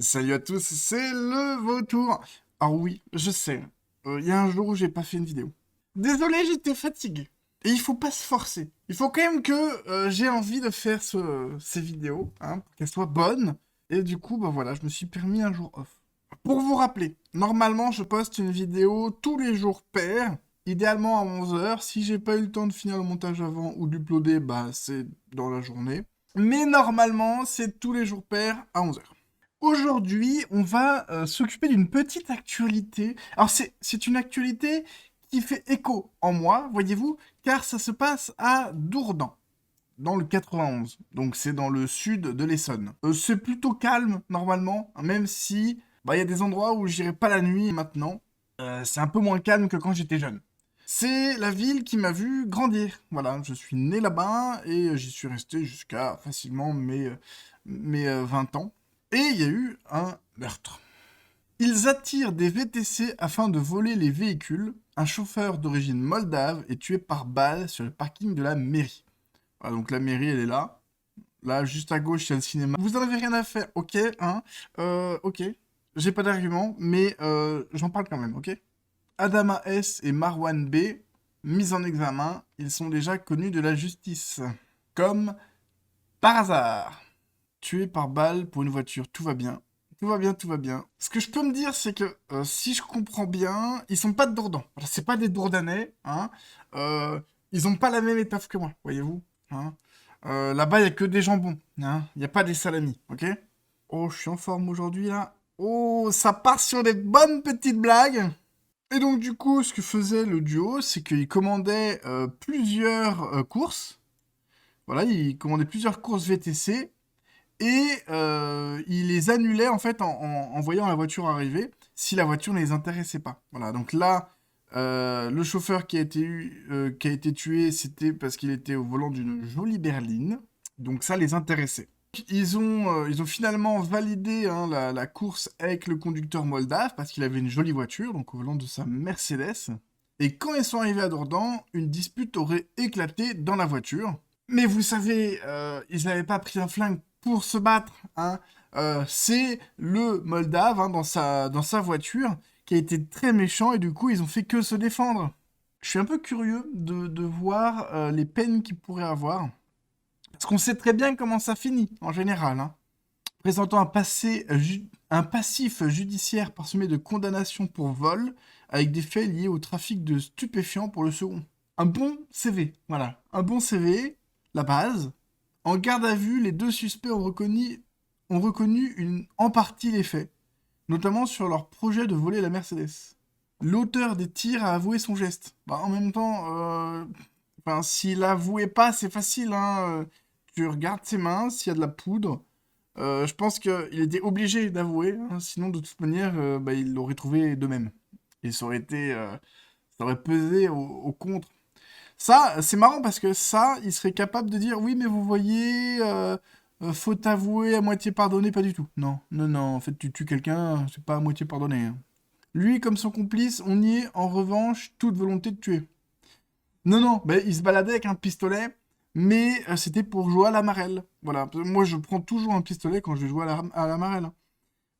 Salut à tous, c'est le vautour. Alors oui, je sais, il y a un jour où j'ai pas fait une vidéo. Désolé, j'étais fatigué. Et il faut pas se forcer. Il faut quand même que j'ai envie de faire ces vidéos, hein, pour qu'elles soient bonnes. Et du coup, bah voilà, je me suis permis un jour off. Pour vous rappeler, normalement, je poste une vidéo tous les jours pairs, idéalement à 11 heures. Si j'ai pas eu le temps de finir le montage avant ou d'uploader, bah c'est dans la journée. Mais normalement, c'est tous les jours pairs à 11 heures. Aujourd'hui, on va s'occuper d'une petite actualité. Alors, c'est une actualité qui fait écho en moi, voyez-vous, car ça se passe à Dourdan, dans le 91. Donc, c'est dans le sud de l'Essonne. C'est plutôt calme, normalement, même si bah, il y a des endroits où j'irai pas la nuit maintenant. C'est un peu moins calme que quand j'étais jeune. C'est la ville qui m'a vu grandir. Voilà, je suis né là-bas et j'y suis resté jusqu'à facilement mes 20 ans. Et il y a eu un meurtre. Ils attirent des VTC afin de voler les véhicules. Un chauffeur d'origine moldave est tué par balle sur le parking de la mairie. Voilà, donc la mairie, elle est là. Là, juste à gauche, il y a le cinéma. Vous en avez rien à faire, ok, hein. Ok. J'ai pas d'argument, mais j'en parle quand même, ok. Adama S et Marwan B, mis en examen, ils sont déjà connus de la justice. Comme par hasard. Tué par balle pour une voiture, tout va bien. Tout va bien, tout va bien. Ce que je peux me dire, c'est que si je comprends bien, ils sont pas de Dourdan. Voilà, c'est pas des Dourdanais, hein. Euh, Ils ont pas la même étoffe que moi, voyez-vous, hein. Là-bas, il y a que des jambons, hein. Il y a pas des salamis, ok? Oh, je suis en forme aujourd'hui, là. Oh, ça part sur des bonnes petites blagues. Et donc, du coup, ce que faisait le duo, c'est qu'il commandait plusieurs courses. Voilà, il commandait plusieurs courses VTC et il les annulait en fait en voyant la voiture arriver si la voiture ne les intéressait pas. Voilà, donc là, le chauffeur qui a été tué, c'était parce qu'il était au volant d'une jolie berline. Donc ça les intéressait. Ils ont finalement validé hein, la course avec le conducteur moldave parce qu'il avait une jolie voiture, donc au volant de sa Mercedes. Et quand ils sont arrivés à Dordan, une dispute aurait éclaté dans la voiture. Mais vous savez, ils n'avaient pas pris un flingue pour se battre, hein. C'est le Moldave hein, dans sa voiture qui a été très méchant et du coup ils ont fait que se défendre. Je suis un peu curieux de voir les peines qu'ils pourraient avoir. Parce qu'on sait très bien comment ça finit, en général, hein. Présentant un passif judiciaire parsemé de condamnations pour vol, avec des faits liés au trafic de stupéfiants pour le second. Un bon CV, voilà. Un bon CV, la base. En garde à vue, les deux suspects ont reconnu en partie les faits, notamment sur leur projet de voler la Mercedes. L'auteur des tirs a avoué son geste. Bah, en même temps, enfin, s'il avouait pas, c'est facile, hein. Tu regardes ses mains, s'il y a de la poudre. Je pense qu'il était obligé d'avouer, hein, sinon de toute manière, bah, il l'aurait trouvé d'eux-mêmes. Et ça aurait pesé au contre. Ça, c'est marrant parce que ça, il serait capable de dire, oui, mais vous voyez, faut avouer à moitié pardonner, pas du tout. Non, non, non, en fait, tu tues quelqu'un, c'est pas à moitié pardonné, hein. Lui, comme son complice, on y est en revanche toute volonté de tuer. Non, non, bah, il se baladait avec un pistolet, mais c'était pour jouer à la marelle. Voilà, moi je prends toujours un pistolet quand je vais jouer à la marelle, hein.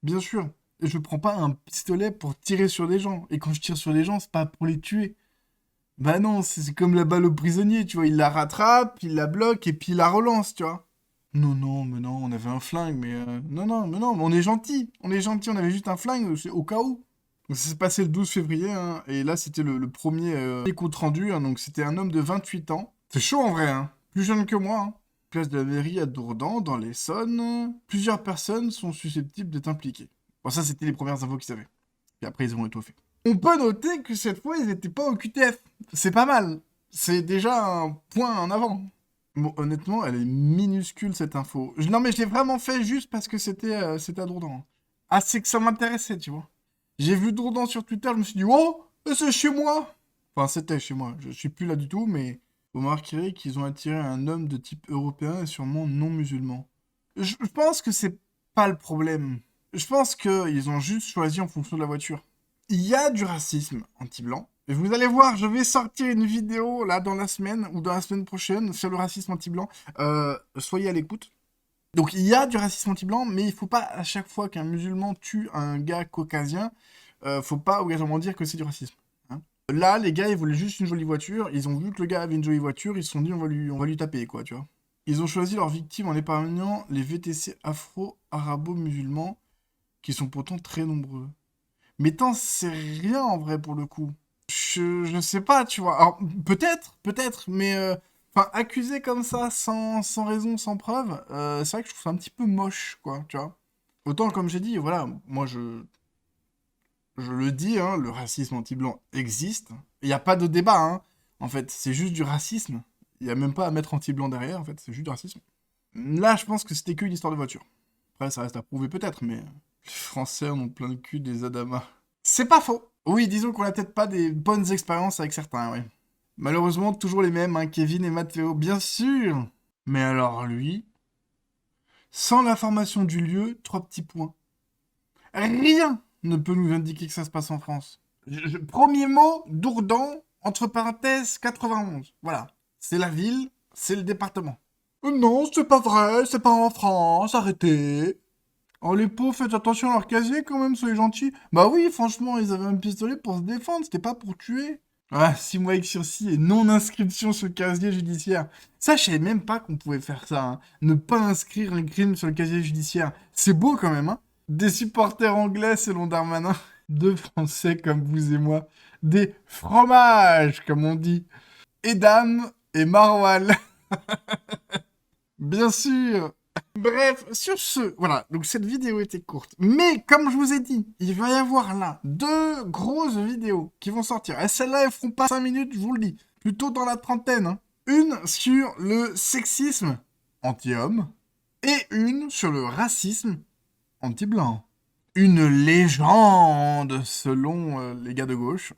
Bien sûr. Et je prends pas un pistolet pour tirer sur des gens. Et quand je tire sur des gens, c'est pas pour les tuer. Bah non, c'est comme la balle au prisonnier, tu vois. Il la rattrape, il la bloque et puis il la relance, tu vois. Non, non, mais non, on avait un flingue, mais... Non, non, mais non, mais on est gentil. On est gentil, on avait juste un flingue, c'est au cas où. Donc ça s'est passé le 12 février, hein, et là c'était le premier compte rendu, hein, donc c'était un homme de 28 ans. C'est chaud en vrai, hein. Plus jeune que moi, hein. Place de la mairie à Dourdan, dans l'Essonne. Plusieurs personnes sont susceptibles d'être impliquées. Bon, ça c'était les premières infos qu'ils avaient. Et après ils ont étoffé. On peut noter que cette fois ils n'étaient pas au QTF. C'est pas mal. C'est déjà un point en avant. Bon, honnêtement, elle est minuscule cette info. Non mais je l'ai vraiment fait juste parce que c'était à Dourdan. Ah, c'est que ça m'intéressait, tu vois. J'ai vu Dourdan sur Twitter, je me suis dit, oh, c'est chez moi. Enfin, c'était chez moi. Je suis plus là du tout, mais vous remarquerez qu'ils ont attiré un homme de type européen et sûrement non musulman. Je pense que c'est pas le problème. Je pense qu'ils ont juste choisi en fonction de la voiture. Il y a du racisme anti-blanc. Et vous allez voir, je vais sortir une vidéo là dans la semaine ou dans la semaine prochaine sur le racisme anti-blanc. Soyez à l'écoute. Donc il y a du racisme anti-blanc, mais il faut pas à chaque fois qu'un musulman tue un gars caucasien, faut pas obligatoirement dire que c'est du racisme. Hein. Là, les gars, ils voulaient juste une jolie voiture, ils ont vu que le gars avait une jolie voiture, ils se sont dit on va lui taper, quoi, tu vois. Ils ont choisi leur victime en épargnant les VTC afro-arabo-musulmans, qui sont pourtant très nombreux. Mais t'en sais rien en vrai pour le coup. Je sais pas, tu vois. Alors, peut-être, mais enfin, accusé comme ça, sans raison, sans preuve, c'est vrai que je trouve ça un petit peu moche, quoi, tu vois. Autant, comme j'ai dit, voilà, moi je le dis, hein, le racisme anti-blanc existe. Il n'y a pas de débat, hein. En fait, c'est juste du racisme. Il n'y a même pas à mettre anti-blanc derrière, en fait, c'est juste du racisme. Là, je pense que c'était que une histoire de voiture. Après, ça reste à prouver peut-être, mais les Français en ont plein le cul des Adamas. C'est pas faux. Oui, disons qu'on a peut-être pas des bonnes expériences avec certains, oui. Malheureusement, toujours les mêmes, hein, Kevin et Matteo, bien sûr. Mais alors lui, sans l'information du lieu, 3 petits points. Rien ne peut nous indiquer que ça se passe en France. Premier mot, Dourdan, entre parenthèses, 91. Voilà. C'est la ville, c'est le département. Non, c'est pas vrai, c'est pas en France, arrêtez. Oh les pauvres, faites attention à leur casier quand même, soyez gentils. Bah oui, franchement, ils avaient un pistolet pour se défendre, c'était pas pour tuer. Ah, 6 mois avec sursis et non-inscription sur le casier judiciaire. Ça, je savais même pas qu'on pouvait faire ça, hein. Ne pas inscrire un crime sur le casier judiciaire. C'est beau quand même, hein. Des supporters anglais selon Darmanin. Deux Français comme vous et moi. Des fromages, comme on dit. Edam et Marwal. Bien sûr. Bref, sur ce, voilà, donc cette vidéo était courte. Mais comme je vous ai dit, il va y avoir là 2 grosses vidéos qui vont sortir. Et celles-là, elles feront pas 5 minutes, je vous le dis. Plutôt dans la trentaine. Hein. Une sur le sexisme anti-homme et une sur le racisme anti-blanc. Une légende selon les gars de gauche.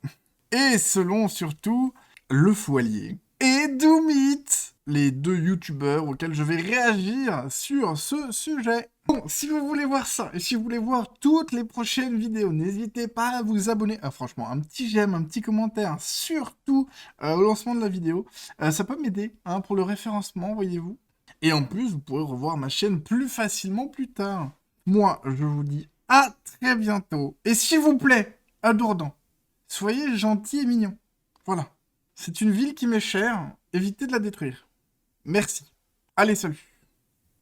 Et selon surtout le Foilier et Doomit, les 2 youtubeurs auxquels je vais réagir sur ce sujet. Bon, si vous voulez voir ça, et si vous voulez voir toutes les prochaines vidéos, n'hésitez pas à vous abonner. Franchement, un petit j'aime, un petit commentaire, surtout au lancement de la vidéo. Ça peut m'aider hein, pour le référencement, voyez-vous. Et en plus, vous pourrez revoir ma chaîne plus facilement plus tard. Moi, je vous dis à très bientôt. Et s'il vous plaît, à Dourdan, soyez gentil et mignon. Voilà. C'est une ville qui m'est chère. Évitez de la détruire. Merci. Allez, salut.